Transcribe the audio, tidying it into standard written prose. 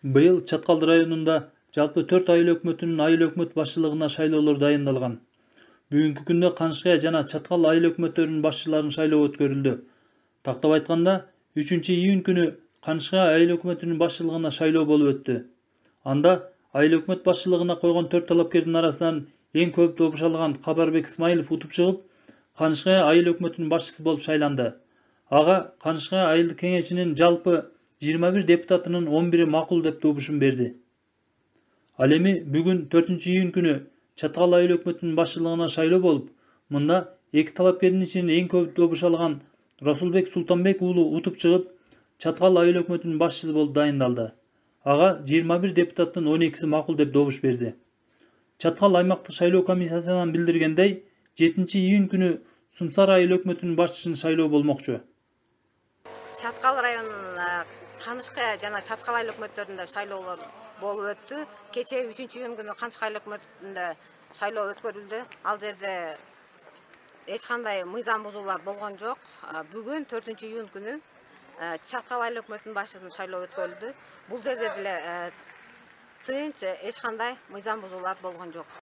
Быйыл Чаткал районунда жалпы 4 айыл өкмөтүнүн айыл өкмөт башчылыгына шайлоолор дайындалган. Бүгүнкү күндө Канышкая жана Чаткал айыл өкмөттөрүнүн башчыларын шайлоо өткөрүлдү. Тактап айтканда, 3-июнь күнү Канышкая айыл өкмөтүнүн башчылыгына шайлоо болуп өттү. Анда айыл өкмөт башчылыгына койгон 4 талапкердин арасынан эң көп добуш алган Кабарбек Исмаилов утуп чыгып, Канышкая айыл өкмөтүнүн башчысы болуп шайланды. Ага Канышкая айылдык кеңешинин жалпы 21 депутатынын 11-и макул деп добушун берди. Ал эми бүгүн 4-июнь күнү Чаткал айыл өкмөтүнүн башчылыгына шайлоо болуп, мында эки талапкердин ичинен эң көп добуш алган Расулбек Султанбек уулу утуп чыгып, Чаткал айыл өкмөтүнүн башчысы болуп дайындалды. Ага 21 депутаттын 12-си макул деп добуш берди. Чаткал аймактык шайлоо комиссиясынан билдиргендей, 7-июнь күнү Сумсар айыл өкмөтүнүн башчысын шайлоо болмокчу. Чаткал районунун Канышкая жана Чаткал айыл өкмөттөрүндө шайлоолор болуп өттү. Кечээ 3-июнь күнү Канышкай айыл өкмөтүндө шайлоо өткөрүлдү. Ал жерде эч кандай мыйзам бузуулар болгон жок. Бүгүн 4-июнь күнү Чаткал айыл өкмөтүнүн башчысын шайлоо өткөрүлдү. Бул жерде деле тынч, эч кандай мыйзам бузуулар болгон жок.